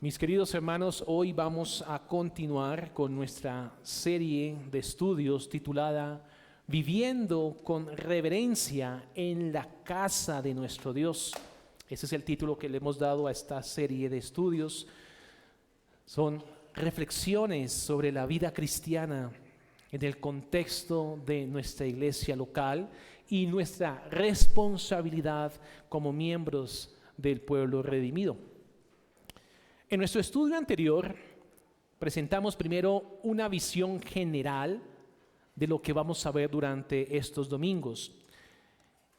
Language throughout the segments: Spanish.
Mis queridos hermanos, hoy vamos a continuar con nuestra serie de estudios titulada Viviendo con reverencia en la casa de nuestro Dios. Ese es el título que le hemos dado a esta serie de estudios. Son reflexiones sobre la vida cristiana en el contexto de nuestra iglesia local y nuestra responsabilidad como miembros del pueblo redimido. En nuestro estudio anterior presentamos primero una visión general de lo que vamos a ver durante estos domingos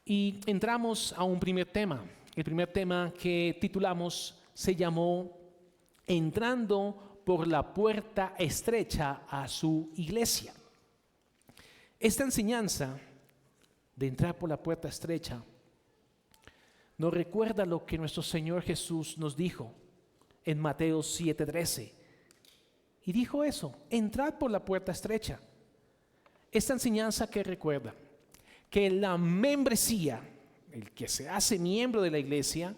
y entramos a un primer tema. El primer tema que titulamos se llamó Entrando por la puerta estrecha a su iglesia. Esta enseñanza de entrar por la puerta estrecha nos recuerda lo que nuestro Señor Jesús nos dijo en Mateo 7:13. Y dijo eso, entrad por la puerta estrecha. Esta enseñanza que recuerda que la membresía, el que se hace miembro de la iglesia,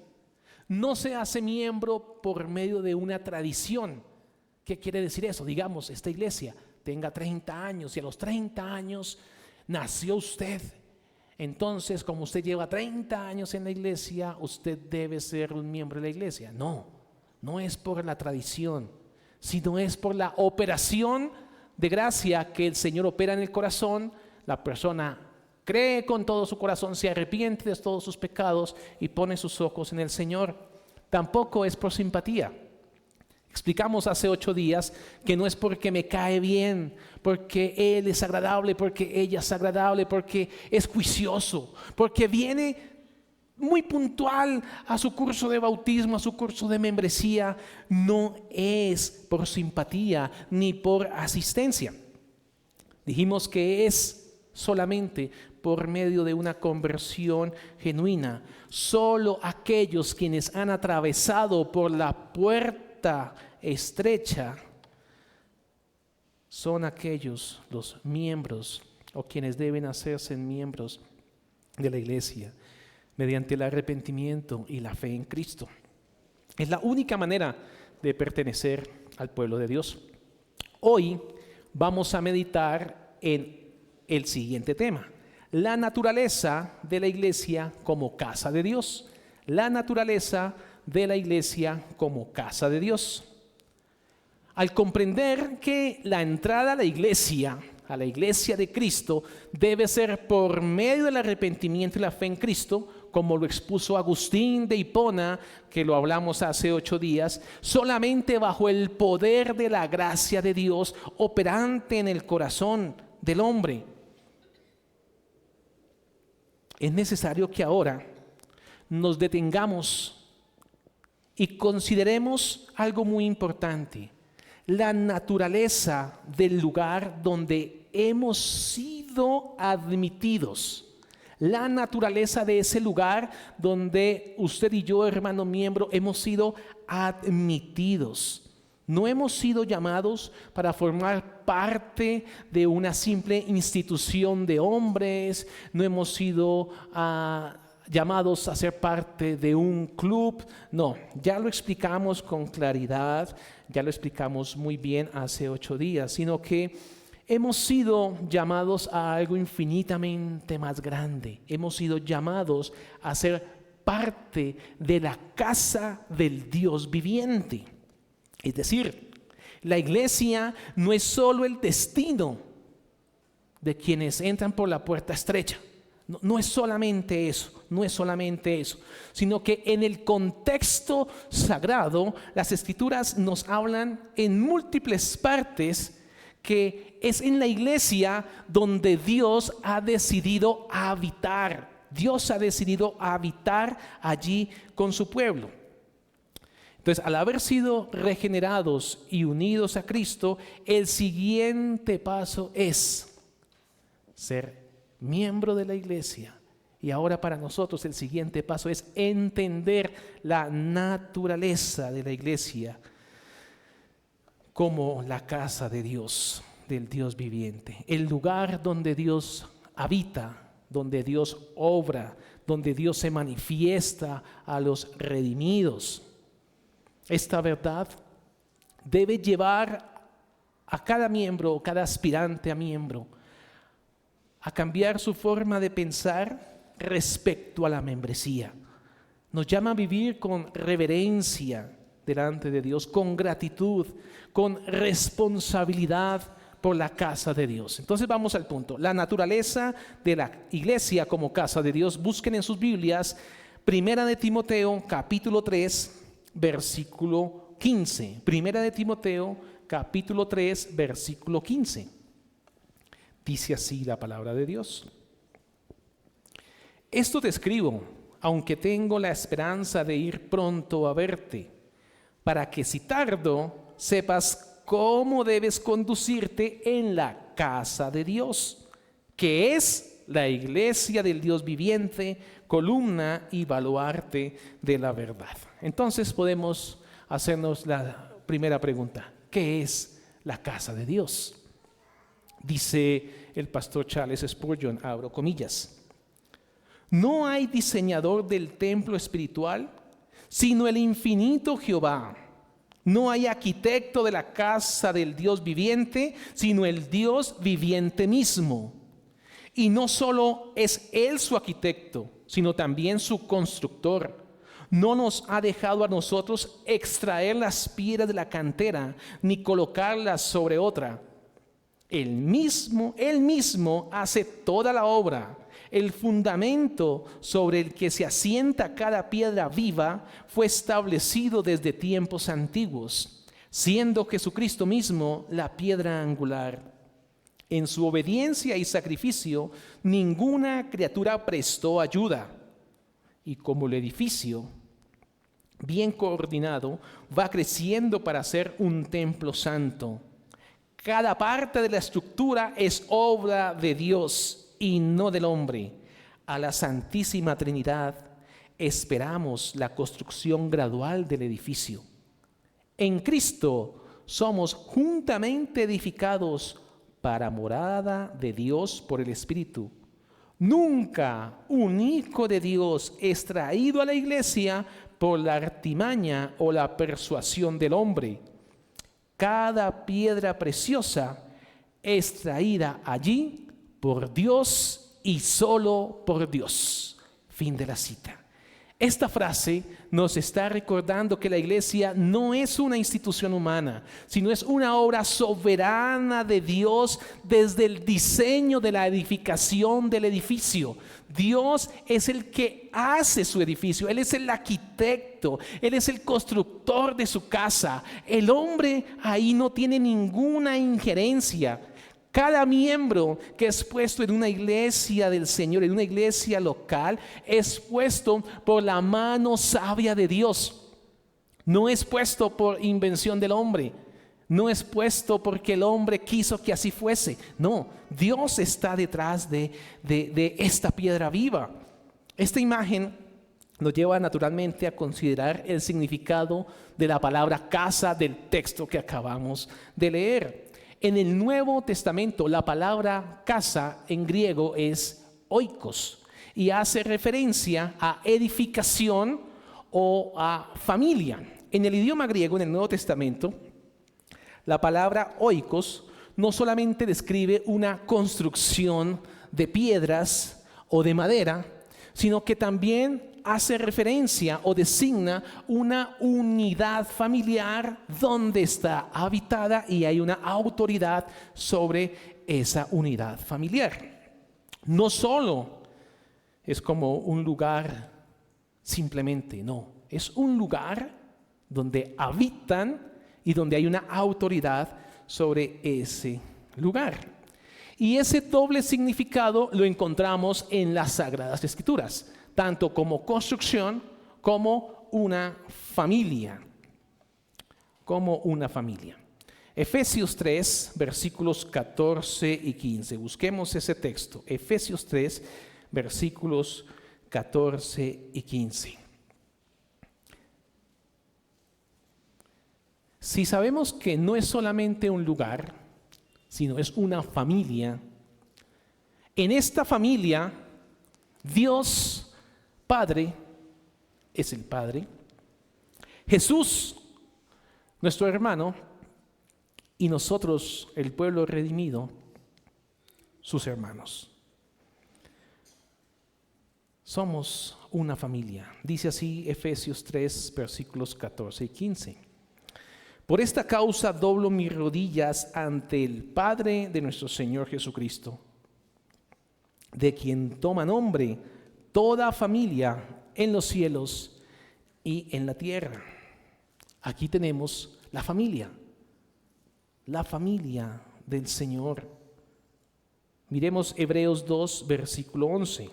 no se hace miembro por medio de una tradición. ¿Qué quiere decir eso? Digamos, esta iglesia tenga 30 años y a los 30 años nació usted. Entonces, como usted lleva 30 años en la iglesia, usted debe ser un miembro de la iglesia. No es por la tradición, sino es por la operación de gracia que el Señor opera en el corazón. La persona cree con todo su corazón, se arrepiente de todos sus pecados y pone sus ojos en el Señor. Tampoco es por simpatía. Explicamos hace 8 días que no es porque me cae bien, porque Él es agradable, porque ella es agradable, porque es juicioso, porque viene muy puntual a su curso de bautismo, a su curso de membresía. No es por simpatía ni por asistencia. Dijimos que es solamente por medio de una conversión genuina. Solo aquellos quienes han atravesado por la puerta estrecha son aquellos los miembros o quienes deben hacerse miembros de la iglesia mediante el arrepentimiento y la fe en Cristo. Es la única manera de pertenecer al pueblo de Dios. Hoy vamos a meditar en el siguiente tema: la naturaleza de la iglesia como casa de Dios. La naturaleza de la iglesia como casa de Dios. Al comprender que la entrada a la iglesia de Cristo, debe ser por medio del arrepentimiento y la fe en Cristo, como lo expuso Agustín de Hipona, que lo hablamos hace 8 días, solamente bajo el poder de la gracia de Dios operante en el corazón del hombre. Es necesario que ahora nos detengamos y consideremos algo muy importante: la naturaleza del lugar donde hemos sido admitidos. La naturaleza de ese lugar donde usted y yo, hermano miembro, hemos sido admitidos. No hemos sido llamados para formar parte de una simple institución de hombres. No hemos sido llamados a ser parte de un club. No, ya lo explicamos con claridad, ya lo explicamos muy bien hace 8 días, sino que hemos sido llamados a algo infinitamente más grande. Hemos sido llamados a ser parte de la casa del Dios viviente. Es decir, la iglesia no es solo el destino de quienes entran por la puerta estrecha. No es solamente eso, sino que en el contexto sagrado, las Escrituras nos hablan en múltiples partes que es en la iglesia donde Dios ha decidido habitar. Dios ha decidido habitar allí con su pueblo. Entonces, al haber sido regenerados y unidos a Cristo, el siguiente paso es ser miembro de la iglesia. Y ahora para nosotros el siguiente paso es entender la naturaleza de la iglesia como la casa de Dios, del Dios viviente, el lugar donde Dios habita, donde Dios obra, donde Dios se manifiesta a los redimidos. esta verdad debe llevar a cada miembro, cada aspirante a miembro, a cambiar su forma de pensar respecto a la membresía. Nos llama a vivir con reverencia delante de Dios, con gratitud, con responsabilidad por la casa de Dios. Entonces vamos al punto. La naturaleza de la iglesia como casa de Dios. Busquen en sus Biblias 1 de Timoteo capítulo 3 versículo 15. 1 de Timoteo capítulo 3 versículo 15. Dice así la palabra de Dios. Esto te escribo, aunque tengo la esperanza de ir pronto a verte, para que si tardo, sepas cómo debes conducirte en la casa de Dios, que es la iglesia del Dios viviente, columna y baluarte de la verdad. Entonces podemos hacernos la primera pregunta: ¿qué es la casa de Dios? Dice el pastor Charles Spurgeon, abro comillas: no hay diseñador del templo espiritual sino el infinito Jehová. No hay arquitecto de la casa del Dios viviente, sino el Dios viviente mismo. Y no solo es Él su arquitecto, sino también su constructor. No nos ha dejado a nosotros extraer las piedras de la cantera, ni colocarlas sobre otra. Él mismo hace toda la obra. El fundamento sobre el que se asienta cada piedra viva fue establecido desde tiempos antiguos, siendo Jesucristo mismo la piedra angular. En su obediencia y sacrificio, ninguna criatura prestó ayuda. Y como el edificio, bien coordinado, va creciendo para ser un templo santo. Cada parte de la estructura es obra de Dios y no del hombre. A la Santísima Trinidad esperamos la construcción gradual del edificio. En Cristo somos juntamente edificados para morada de Dios por el Espíritu. Nunca un hijo de Dios es traído a la iglesia por la artimaña o la persuasión del hombre. Cada piedra preciosa es traída allí por Dios y solo por Dios. Fin de la cita. Esta frase nos está recordando que la iglesia no es una institución humana, sino es una obra soberana de Dios desde el diseño de la edificación del edificio. Dios es el que hace su edificio, Él es el arquitecto, Él es el constructor de su casa. El hombre ahí no tiene ninguna injerencia. Cada miembro que es puesto en una iglesia del Señor, en una iglesia local, es puesto por la mano sabia de Dios. No es puesto por invención del hombre. No es puesto porque el hombre quiso que así fuese. No, Dios está detrás de esta piedra viva. Esta imagen nos lleva naturalmente a considerar el significado de la palabra casa del texto que acabamos de leer. En el Nuevo Testamento la palabra casa en griego es oikos y hace referencia a edificación o a familia. En el idioma griego, en el Nuevo Testamento, la palabra oikos no solamente describe una construcción de piedras o de madera, sino que también hace referencia o designa una unidad familiar donde está habitada y hay una autoridad sobre esa unidad familiar. No solo es como un lugar simplemente, no, es un lugar donde habitan y donde hay una autoridad sobre ese lugar. Y ese doble significado lo encontramos en las Sagradas Escrituras, tanto como construcción como una familia. Como una familia. Efesios 3, versículos 14 y 15. Busquemos ese texto. Efesios 3, versículos 14 y 15. Si sabemos que no es solamente un lugar, sino es una familia, en esta familia Dios Padre es el Padre, Jesús nuestro hermano, y nosotros, el pueblo redimido, sus hermanos. Somos una familia. Dice así Efesios 3, versículos 14 y 15. Por esta causa doblo mis rodillas ante el Padre de nuestro Señor Jesucristo, de quien toma nombre toda familia en los cielos y en la tierra. Aquí tenemos la familia del Señor. Miremos Hebreos 2, versículo 11.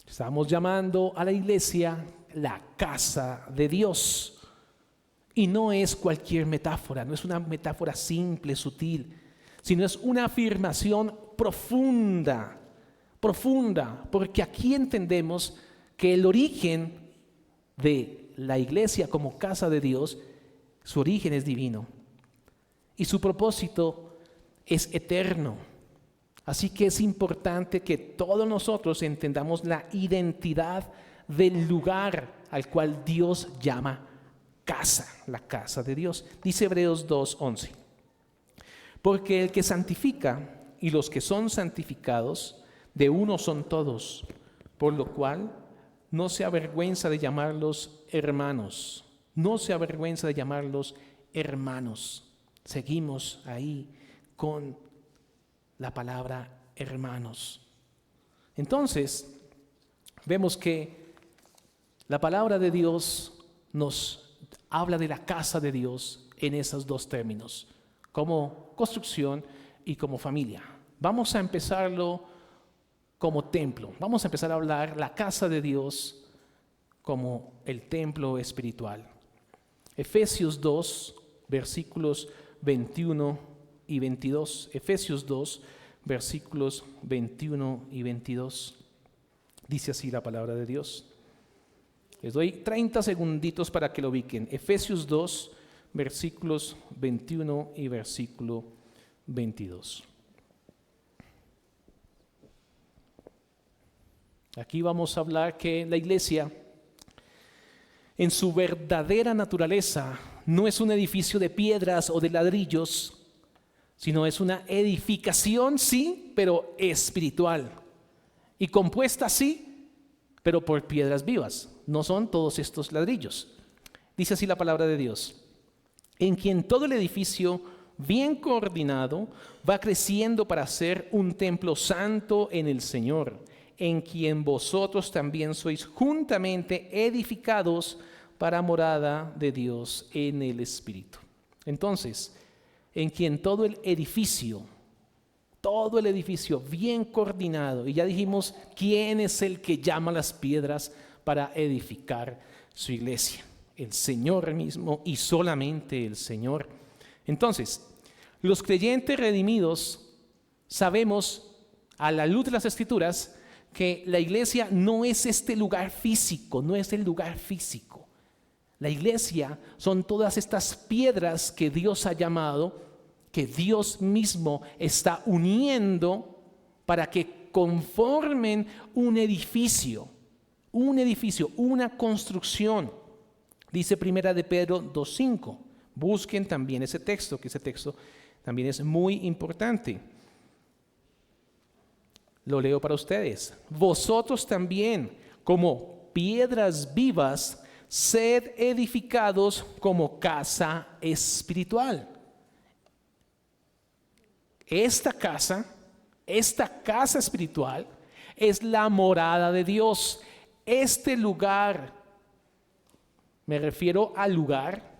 Estamos llamando a la iglesia la casa de Dios. Y no es cualquier metáfora, no es una metáfora simple, sutil, sino es una afirmación profunda, porque aquí entendemos que el origen de la iglesia como casa de Dios, su origen es divino y su propósito es eterno. Así que es importante que todos nosotros entendamos la identidad del lugar al cual Dios llama casa, la casa de Dios. Dice Hebreos 2:11. Porque el que santifica y los que son santificados, de uno son todos, por lo cual no se avergüenza de llamarlos hermanos. No se avergüenza de llamarlos hermanos. Seguimos ahí con la palabra hermanos. Entonces, vemos que la palabra de Dios nos habla de la casa de Dios en esos dos términos, como construcción y como familia. Vamos a empezarlo como templo. Vamos a empezar a hablar la casa de Dios como el templo espiritual. Efesios 2, versículos 21 y 22. Efesios 2, versículos 21 y 22. Dice así la palabra de Dios. Les doy 30 segunditos para que lo ubiquen. Efesios 2, versículos 21 y versículo 22. Aquí vamos a hablar que la iglesia, en su verdadera naturaleza, no es un edificio de piedras o de ladrillos, sino es una edificación, sí, pero espiritual. Y compuesta, sí, pero por piedras vivas. No son todos estos ladrillos. Dice así la palabra de Dios. En quien todo el edificio, bien coordinado, va creciendo para ser un templo santo en el Señor, en quien vosotros también sois juntamente edificados para morada de Dios en el Espíritu. Entonces, en quien todo el edificio bien coordinado, y ya dijimos quién es el que llama las piedras para edificar su iglesia, el Señor mismo y solamente el Señor. Entonces, los creyentes redimidos sabemos a la luz de las Escrituras que la iglesia no es este lugar físico, no es el lugar físico. La iglesia son todas estas piedras que Dios ha llamado, que Dios mismo está uniendo para que conformen un edificio, una construcción. Dice Primera de Pedro 2:5. Busquen también ese texto, que ese texto también es muy importante. Lo leo para ustedes. Vosotros también, como piedras vivas, sed edificados como casa espiritual. Esta casa espiritual es la morada de Dios. Este lugar, me refiero al lugar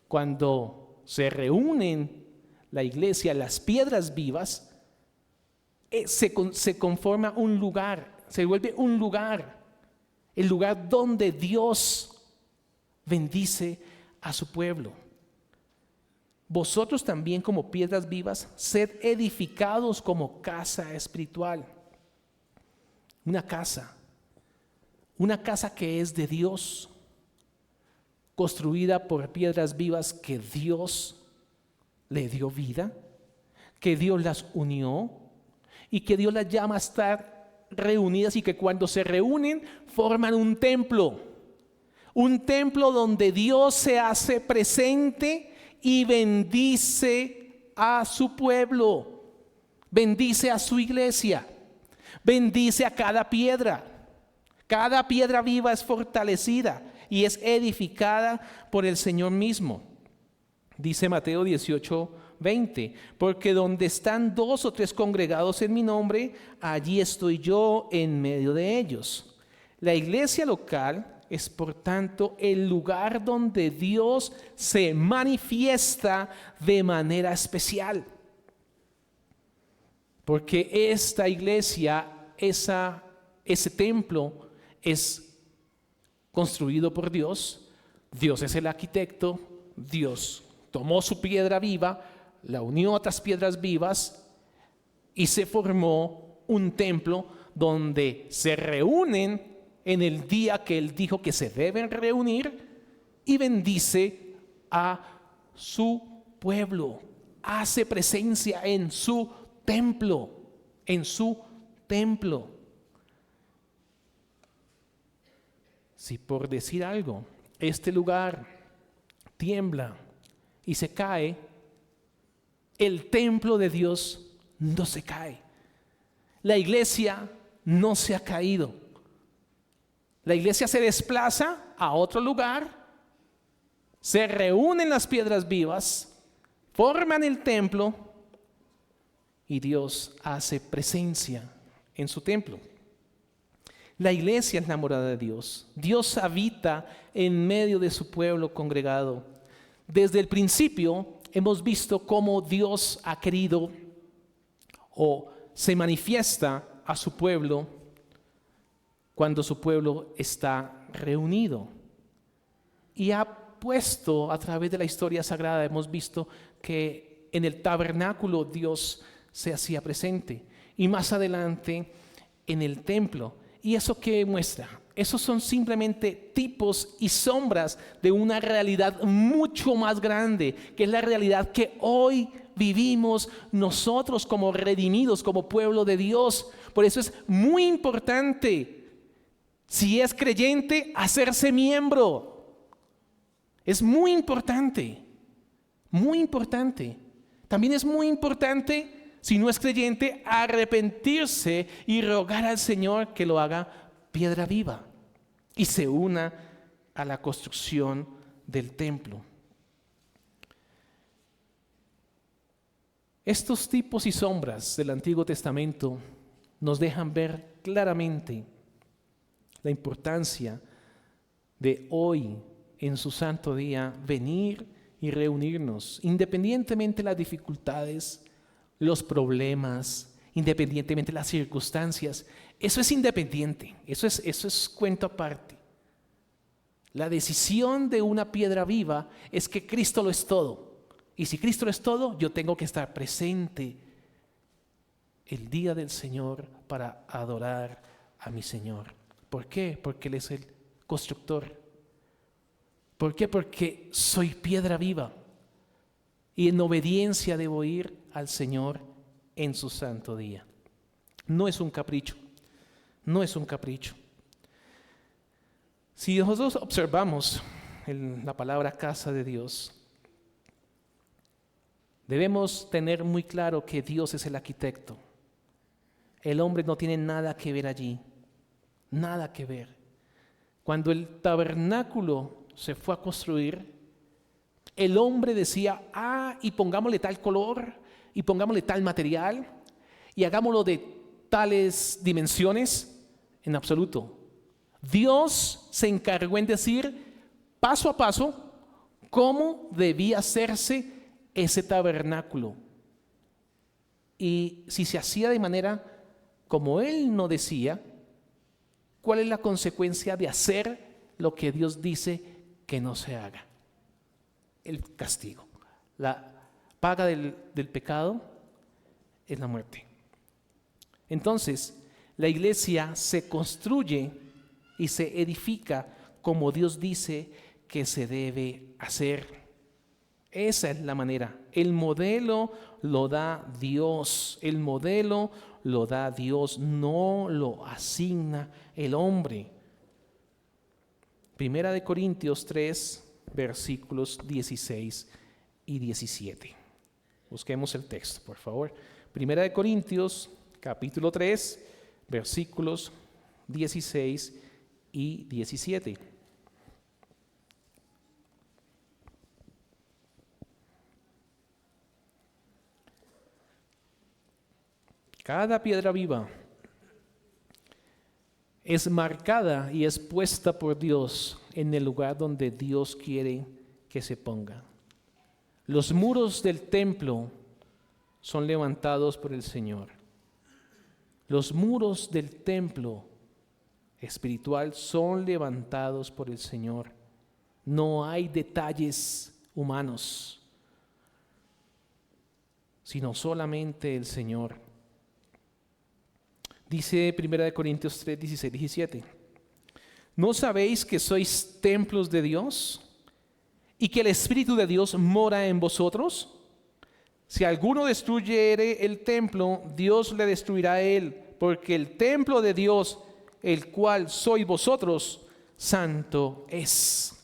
cuando se reúnen la iglesia, las piedras vivas, se conforma un lugar, se vuelve un lugar, el lugar donde Dios bendice a su pueblo. Vosotros también como piedras vivas, sed edificados como casa espiritual. Una casa que es de Dios, construida por piedras vivas que Dios le dio vida, que Dios las unió y que Dios las llama a estar reunidas y que cuando se reúnen forman un templo. Un templo donde Dios se hace presente y bendice a su pueblo, bendice a su iglesia, bendice a cada piedra. Cada piedra viva es fortalecida y es edificada por el Señor mismo. Dice Mateo 18:20, porque donde están 2 o 3 congregados en mi nombre, allí estoy yo en medio de ellos. La iglesia local es, por tanto, el lugar donde Dios se manifiesta de manera especial. Porque esta iglesia, ese templo es construido por Dios. Dios es el arquitecto. Dios tomó su piedra viva, la unió a otras piedras vivas y se formó un templo donde se reúnen en el día que Él dijo que se deben reunir y bendice a su pueblo. Hace presencia en su templo, en su templo. Si por decir algo, este lugar tiembla y se cae, el templo de Dios no se cae. La iglesia no se ha caído. La iglesia se desplaza a otro lugar, se reúnen las piedras vivas, forman el templo y Dios hace presencia en su templo. La iglesia es la morada de Dios. Dios habita en medio de su pueblo congregado. Desde el principio hemos visto cómo Dios ha querido o se manifiesta a su pueblo cuando su pueblo está reunido. Y ha puesto a través de la historia sagrada, hemos visto que en el tabernáculo Dios se hacía presente. Y más adelante en el templo. ¿Y eso qué muestra? Esos son simplemente tipos y sombras de una realidad mucho más grande, que es la realidad que hoy vivimos nosotros como redimidos, como pueblo de Dios. Por eso es muy importante, si es creyente, hacerse miembro. Es muy importante, muy importante. También es muy importante, si no es creyente, arrepentirse y rogar al Señor que lo haga piedra viva y se una a la construcción del templo. Estos tipos y sombras del Antiguo Testamento nos dejan ver claramente la importancia de hoy, en su santo día, venir y reunirnos, independientemente de las dificultades, los problemas, independientemente de las circunstancias. Eso es independiente, eso es cuento aparte. La decisión de una piedra viva es que Cristo lo es todo. Y si Cristo lo es todo, yo tengo que estar presente el día del Señor para adorar a mi Señor. ¿Por qué? Porque Él es el constructor. ¿Por qué? Porque soy piedra viva y en obediencia debo ir al Señor en su santo día. No es un capricho, no es un capricho. Si nosotros observamos la palabra casa de Dios, debemos tener muy claro que Dios es el arquitecto. El hombre no tiene nada que ver allí, nada que ver. Cuando el tabernáculo se fue a construir, el hombre decía, y pongámosle tal color, y pongámosle tal material, y hagámoslo de tales dimensiones. En absoluto. Dios se encargó en decir paso a paso cómo debía hacerse ese tabernáculo. Y si se hacía de manera como Él no decía, ¿cuál es la consecuencia de hacer lo que Dios dice que no se haga? El castigo. La paga del pecado es la muerte. Entonces, la iglesia se construye y se edifica como Dios dice que se debe hacer. Esa es la manera. El modelo lo da Dios. El modelo lo da Dios, no lo asigna el hombre. Primera de Corintios 3, versículos 16 y 17. Busquemos el texto, por favor. Primera de Corintios, capítulo 3, versículos 16 y 17. Cada piedra viva es marcada y es puesta por Dios en el lugar donde Dios quiere que se ponga. Los muros del templo son levantados por el Señor. Los muros del templo espiritual son levantados por el Señor. No hay detalles humanos, sino solamente el Señor. Dice 1 Corintios 3, 16, 17. ¿No sabéis que sois templos de Dios y que el Espíritu de Dios mora en vosotros? Si alguno destruyere el templo, Dios le destruirá a él, porque el templo de Dios, el cual sois vosotros, santo es.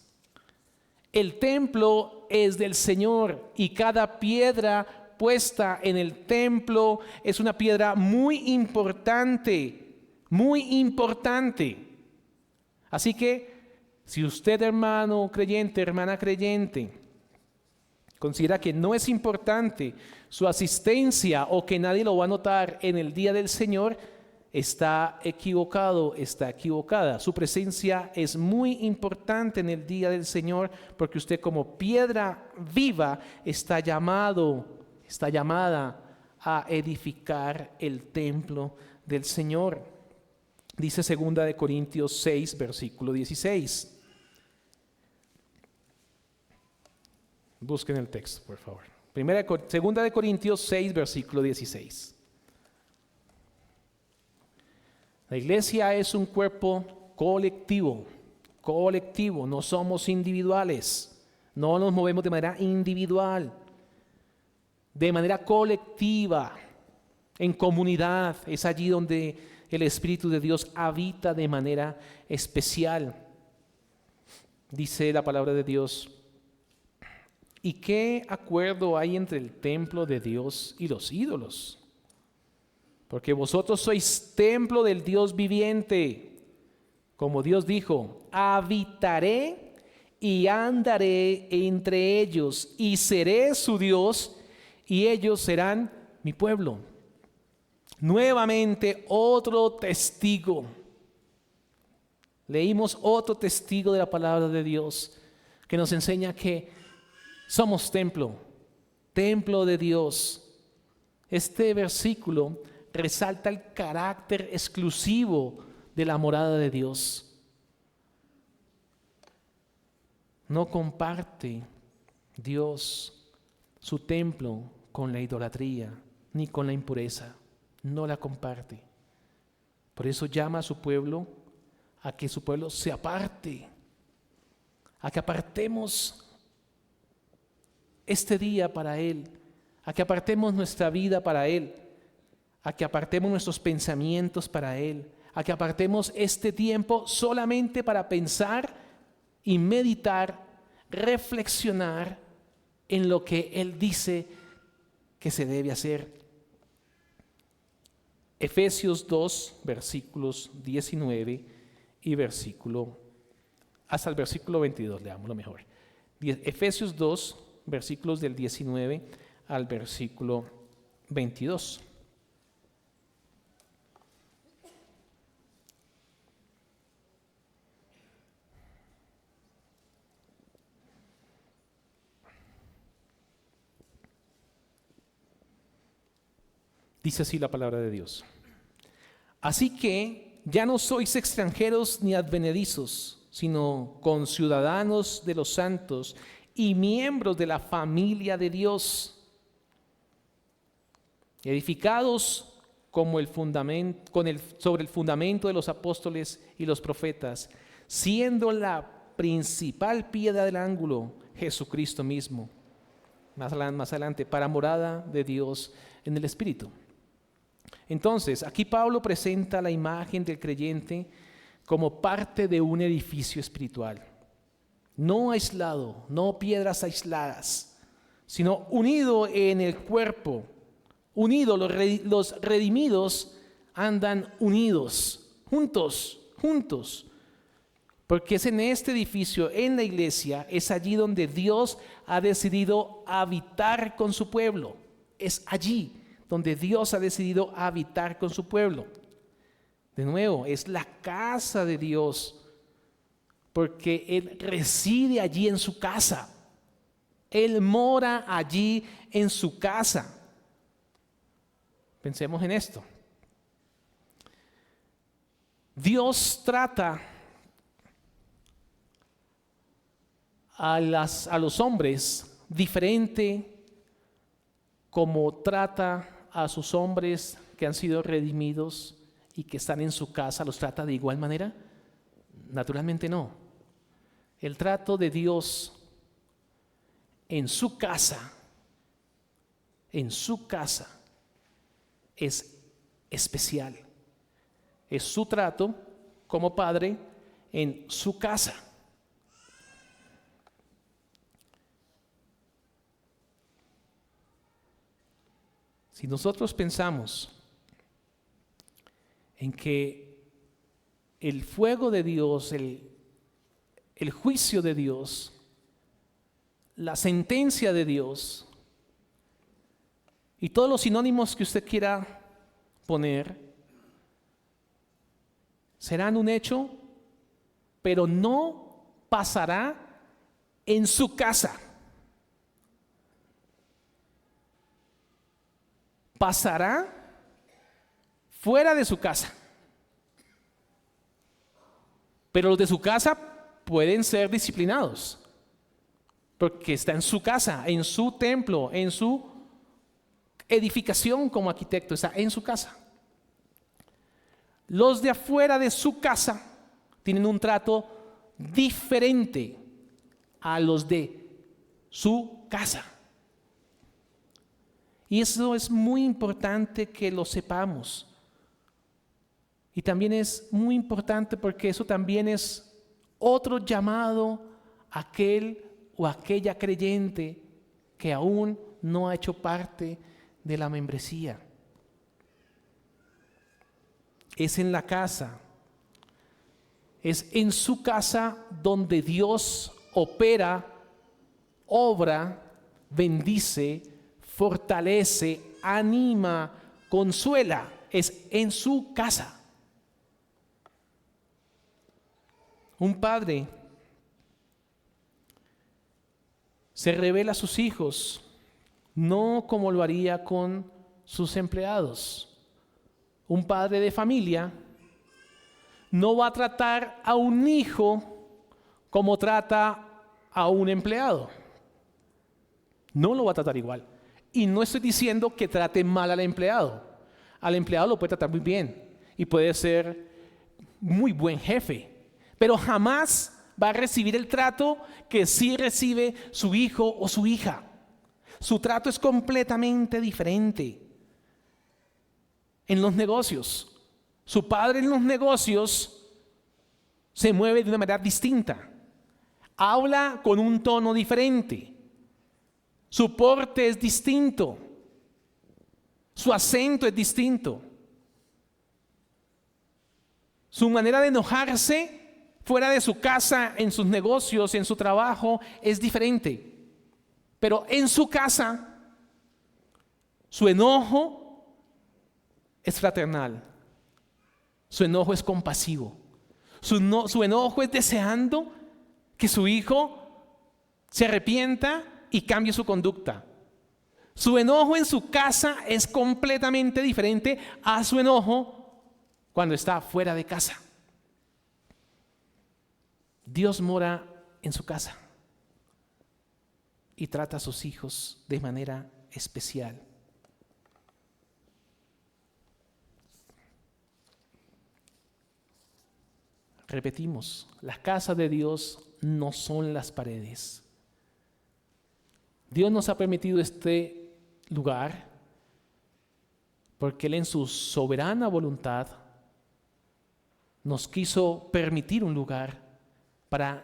El templo es del Señor y cada piedra puesta en el templo es una piedra muy importante, muy importante. Así que si usted, hermano creyente, hermana creyente, considera que no es importante su asistencia o que nadie lo va a notar en el día del Señor, está equivocado, está equivocada. Su presencia es muy importante en el día del Señor porque usted como piedra viva está llamada a edificar el templo del Señor. Dice 2 Corintios 6, versículo 16. Busquen el texto, por favor. 2 Corintios 6, versículo 16. La iglesia es un cuerpo colectivo, no somos individuales, no nos movemos de manera individual. De manera colectiva, en comunidad, es allí donde el Espíritu de Dios habita de manera especial. Dice la palabra de Dios: ¿y qué acuerdo hay entre el templo de Dios y los ídolos? Porque vosotros sois templo del Dios viviente. Como Dios dijo: habitaré y andaré entre ellos y seré su Dios y ellos serán mi pueblo. Nuevamente otro testigo. Leímos otro testigo de la palabra de Dios que nos enseña que somos templo de Dios. Este versículo resalta el carácter exclusivo de la morada de Dios. No comparte Dios su templo con la idolatría ni con la impureza. No la comparte. Por eso llama a su pueblo a que su pueblo se aparte, a que apartemos este día para Él, a que apartemos nuestra vida para Él, a que apartemos nuestros pensamientos para Él, a que apartemos este tiempo solamente para pensar y meditar, reflexionar en lo que Él dice que se debe hacer. Efesios 2, versículos 19 y hasta el versículo 22, leámoslo mejor. Efesios 2, versículos del 19 al versículo 22. Dice así la palabra de Dios: así que ya no sois extranjeros ni advenedizos, sino conciudadanos de los santos y miembros de la familia de Dios, edificados sobre el fundamento de los apóstoles y los profetas, siendo la principal piedra del ángulo Jesucristo mismo. Más adelante, para morada de Dios en el Espíritu. Entonces, aquí Pablo presenta la imagen del creyente como parte de un edificio espiritual. No aislado, no piedras aisladas, sino unido en el cuerpo. Unido, los redimidos andan unidos, juntos. Porque es en este edificio, en la iglesia, es allí donde Dios ha decidido habitar con su pueblo. Es allí donde Dios ha decidido habitar con su pueblo. De nuevo, es la casa de Dios, porque Él reside allí en su casa. Él mora allí en su casa. Pensemos en esto. Dios trata a los hombres diferente como trata a sus hombres que han sido redimidos y que están en su casa. ¿Los trata de igual manera? Naturalmente no. El trato de Dios en su casa es especial. Es su trato como padre en su casa. Si nosotros pensamos en que el fuego de Dios, el juicio de Dios, la sentencia de Dios y todos los sinónimos que usted quiera poner serán un hecho, pero no pasará en su casa. Pasará fuera de su casa. Pero los de su casa pueden ser disciplinados, porque está en su casa, en su templo, en su edificación como arquitecto, está en su casa. Los de afuera de su casa tienen un trato diferente a los de su casa. Y eso es muy importante que lo sepamos. Y también es muy importante porque eso también es otro llamado a aquel o aquella creyente que aún no ha hecho parte de la membresía. Es en la casa, es en su casa donde Dios opera, obra, bendice, fortalece, anima, consuela. Es en su casa. Un padre se revela a sus hijos, no como lo haría con sus empleados. Un padre de familia no va a tratar a un hijo como trata a un empleado. No lo va a tratar igual. Y no estoy diciendo que trate mal al empleado. Al empleado lo puede tratar muy bien y puede ser muy buen jefe, pero jamás va a recibir el trato que sí recibe su hijo o su hija. Su trato es completamente diferente. En los negocios, su padre en los negocios se mueve de una manera distinta. Habla con un tono diferente. Su porte es distinto. Su acento es distinto. Su manera de enojarse fuera de su casa, en sus negocios, en su trabajo, es diferente. Pero en su casa, su enojo es fraternal. Su enojo es compasivo. Su enojo es deseando que su hijo se arrepienta y cambie su conducta. Su enojo en su casa es completamente diferente a su enojo cuando está fuera de casa. Dios mora en su casa y trata a sus hijos de manera especial. Repetimos, las casas de Dios no son las paredes. Dios nos ha permitido este lugar porque Él en su soberana voluntad nos quiso permitir un lugar para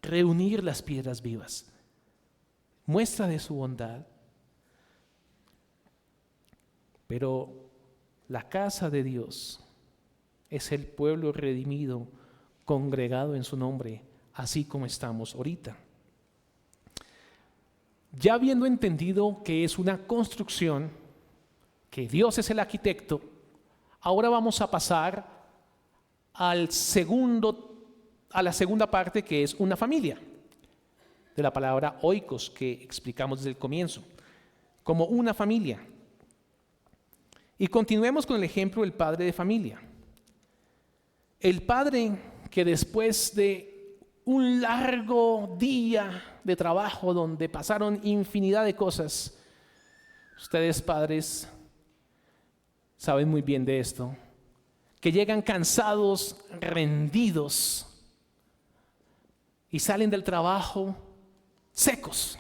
reunir las piedras vivas. Muestra de su bondad. Pero la casa de Dios es el pueblo redimido, congregado en su nombre, así como estamos ahorita. Ya habiendo entendido que es una construcción, que Dios es el arquitecto, ahora vamos a pasar a la segunda parte, que es una familia, de la palabra oikos, que explicamos desde el comienzo, como una familia. Y continuemos con el ejemplo del padre de familia. El padre que después de un largo día de trabajo donde pasaron infinidad de cosas, ustedes padres saben muy bien de esto, que llegan cansados, rendidos y salen del trabajo secos.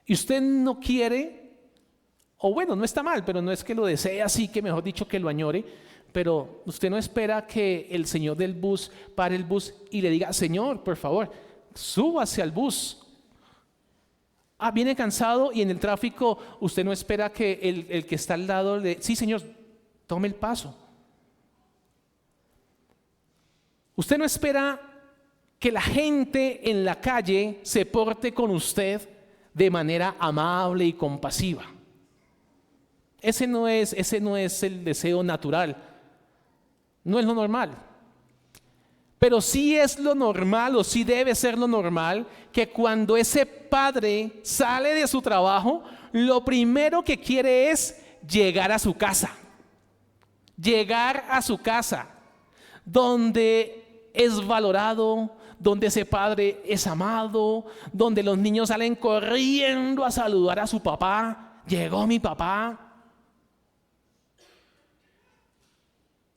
Y usted no quiere, o bueno, no está mal, pero no es que lo desee así, que mejor dicho que lo añore, pero usted no espera que el señor del bus pare el bus y le diga: Señor, por favor, súbase al bus. Viene cansado y en el tráfico usted no espera que el que está al lado le: sí, señor, tome el paso. Usted no espera que la gente en la calle se porte con usted de manera amable y compasiva. Ese no es el deseo natural, no es lo normal. Pero sí es lo normal, o sí debe ser lo normal, que cuando ese padre sale de su trabajo, lo primero que quiere es llegar a su casa. Llegar a su casa, donde es valorado, donde ese padre es amado, donde los niños salen corriendo a saludar a su papá. Llegó mi papá.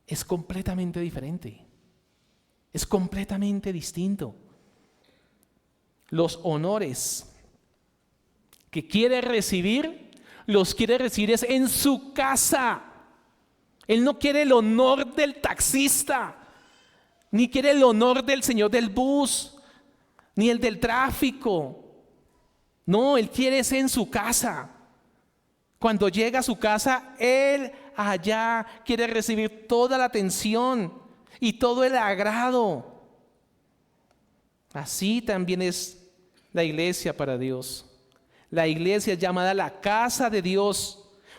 Es completamente diferente. Es completamente distinto. Los honores que quiere recibir, los quiere recibir es en su casa. Él no quiere el honor del taxista, ni quiere el honor del señor del bus, ni el del tráfico. No, él quiere es en su casa. Cuando llega a su casa, él allá quiere recibir toda la atención y todo el agrado. Así también es la iglesia para Dios. La iglesia es llamada la casa de Dios,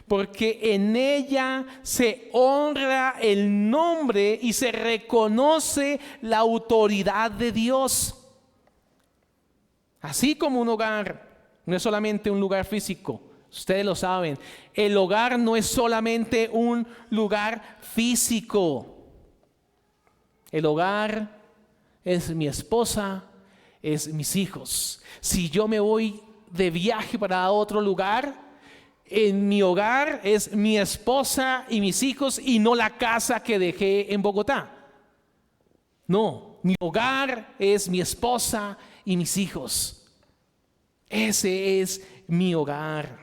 porque en ella se honra el nombre y se reconoce la autoridad de Dios. Así como un hogar no es solamente un lugar físico, ustedes lo saben, el hogar no es solamente un lugar físico. El hogar es mi esposa, es mis hijos. Si yo me voy de viaje para otro lugar, en mi hogar es mi esposa y mis hijos y no la casa que dejé en Bogotá. No, mi hogar es mi esposa y mis hijos. Ese es mi hogar.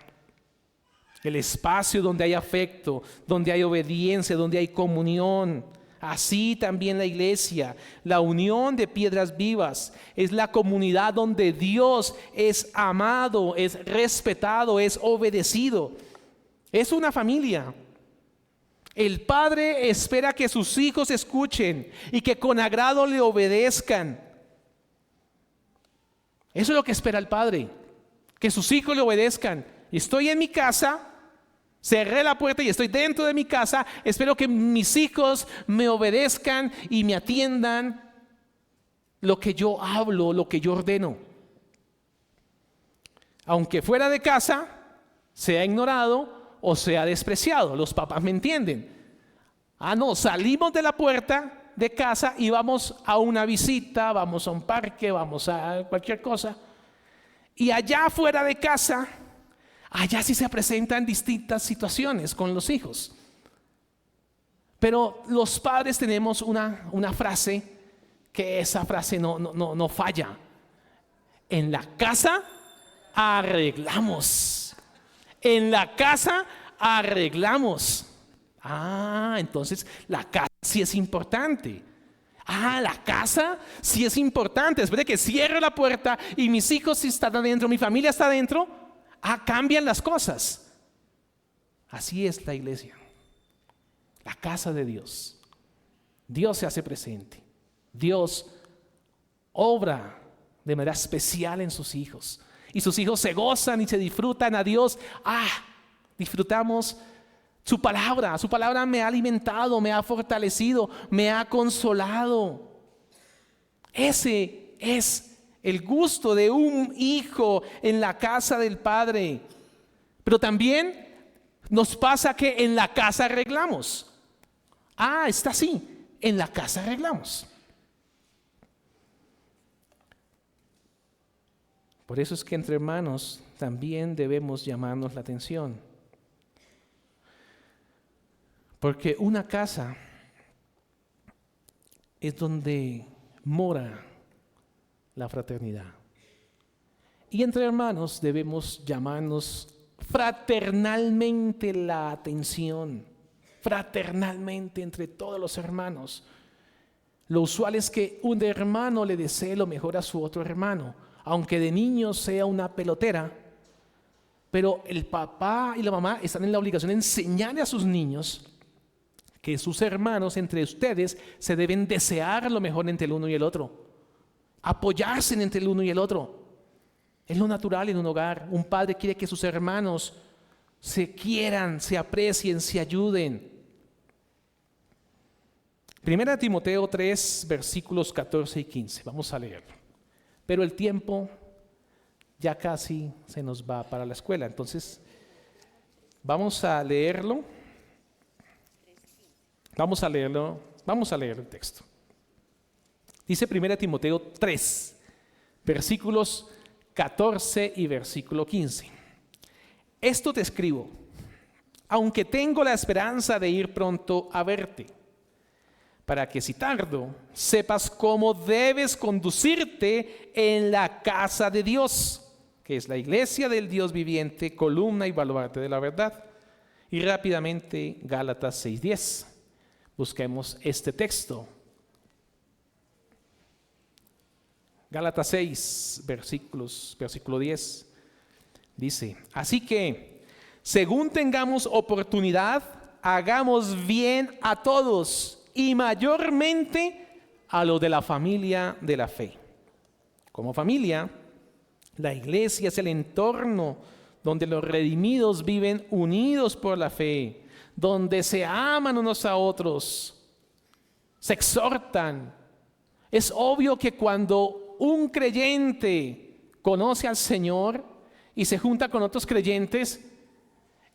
El espacio donde hay afecto, donde hay obediencia, donde hay comunión. Así también la iglesia, la unión de piedras vivas, es la comunidad donde Dios es amado, es respetado, es obedecido. Es una familia. El padre espera que sus hijos escuchen y que con agrado le obedezcan. Eso es lo que espera el padre, que sus hijos le obedezcan. Estoy en mi casa, cerré la puerta y estoy dentro de mi casa. Espero que mis hijos me obedezcan y me atiendan lo que yo hablo, lo que yo ordeno. Aunque fuera de casa, sea ignorado o sea despreciado. Los papás me entienden. No, salimos de la puerta de casa y vamos a una visita, vamos a un parque, vamos a cualquier cosa. Y allá fuera de casa, allá sí se presentan distintas situaciones con los hijos. Pero los padres tenemos una frase, que esa frase no falla. En la casa arreglamos. En la casa arreglamos. Entonces la casa sí es importante. La casa sí es importante. Después de que cierro la puerta y mis hijos están adentro, mi familia está adentro, cambian las cosas. Así es la iglesia, la casa de Dios. Dios se hace presente. Dios obra de manera especial en sus hijos. Y sus hijos se gozan y se disfrutan a Dios. Disfrutamos su palabra. Su palabra me ha alimentado, me ha fortalecido, me ha consolado. Ese es el gusto de un hijo en la casa del Padre. Pero también nos pasa que en la casa arreglamos. Está así, en la casa arreglamos. Por eso es que entre hermanos también debemos llamarnos la atención. Porque una casa es donde mora la fraternidad. Y entre hermanos debemos llamarnos fraternalmente la atención. Fraternalmente entre todos los hermanos. Lo usual es que un hermano le desee lo mejor a su otro hermano, aunque de niño sea una pelotera. Pero el papá y la mamá están en la obligación de enseñarle a sus niños que sus hermanos, entre ustedes, se deben desear lo mejor entre el uno y el otro, apoyarse entre el uno y el otro. Es lo natural en un hogar. Un padre quiere que sus hermanos se quieran, se aprecien, se ayuden. 1 Timoteo 3, versículos 14 y 15. Vamos a leerlo. Pero el tiempo ya casi se nos va para la escuela. Entonces, vamos a leerlo. Vamos a leer el texto. Dice 1 Timoteo 3, versículos 14 y versículo 15. Esto te escribo, aunque tengo la esperanza de ir pronto a verte, para que si tardo, sepas cómo debes conducirte en la casa de Dios, que es la iglesia del Dios viviente, columna y baluarte de la verdad. Y rápidamente, Gálatas 6:10. Busquemos este texto. Gálatas 6, versículo 10. Dice, así que, según tengamos oportunidad, hagamos bien a todos y mayormente a los de la familia de la fe. Como familia, la iglesia es el entorno donde los redimidos viven unidos por la fe, donde se aman unos a otros, se exhortan. Es obvio que cuando un creyente conoce al Señor y se junta con otros creyentes,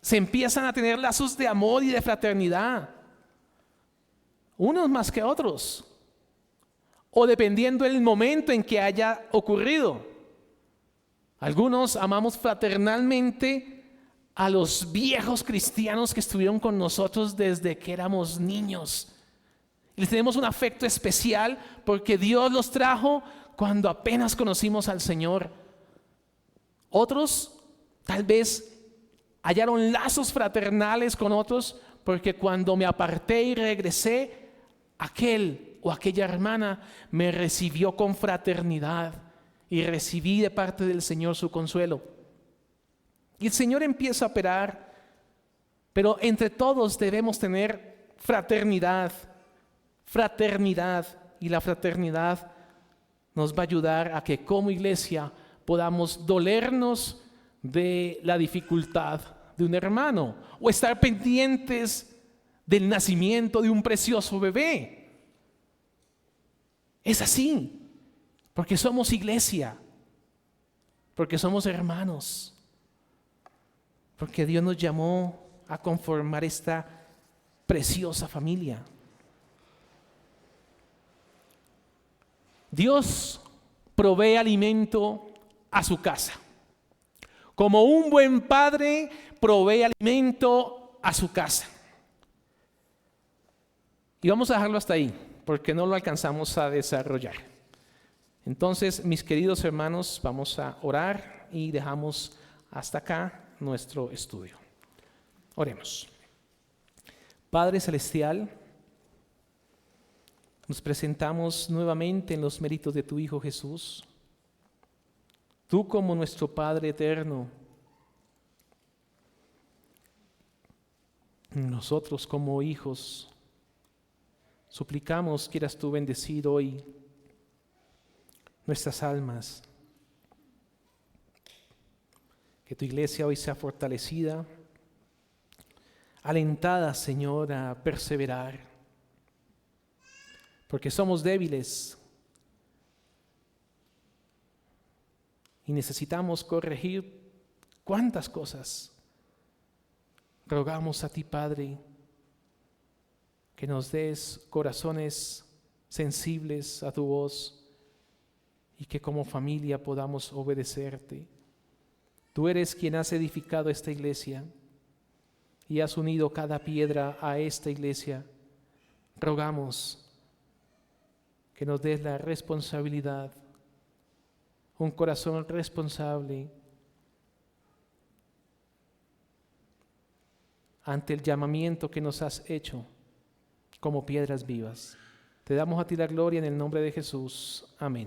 se empiezan a tener lazos de amor y de fraternidad, unos más que otros, o dependiendo del momento en que haya ocurrido. Algunos amamos fraternalmente a los viejos cristianos que estuvieron con nosotros desde que éramos niños. Les tenemos un afecto especial porque Dios los trajo cuando apenas conocimos al Señor. Otros tal vez hallaron lazos fraternales con otros porque cuando me aparté y regresé, aquel o aquella hermana me recibió con fraternidad y recibí de parte del Señor su consuelo. Y el Señor empieza a operar, pero entre todos debemos tener fraternidad, y la fraternidad nos va a ayudar a que como iglesia podamos dolernos de la dificultad de un hermano o estar pendientes del nacimiento de un precioso bebé. Es así, porque somos iglesia, porque somos hermanos. Porque Dios nos llamó a conformar esta preciosa familia. Dios provee alimento a su casa. Como un buen padre provee alimento a su casa. Y vamos a dejarlo hasta ahí, porque no lo alcanzamos a desarrollar. Entonces, mis queridos hermanos, vamos a orar y dejamos hasta acá nuestro estudio. Oremos. Padre Celestial, Nos presentamos nuevamente en los méritos de tu Hijo Jesús. Tú como nuestro Padre eterno, nosotros como hijos, suplicamos quieras tú bendecir hoy nuestras almas. Que tu iglesia hoy sea fortalecida, alentada, Señor, a perseverar, porque somos débiles y necesitamos corregir cuántas cosas. Rogamos a ti, Padre, que nos des corazones sensibles a tu voz y que como familia podamos obedecerte. Tú eres quien has edificado esta iglesia y has unido cada piedra a esta iglesia. Rogamos que nos des la responsabilidad, un corazón responsable ante el llamamiento que nos has hecho como piedras vivas. Te damos a ti la gloria en el nombre de Jesús. Amén.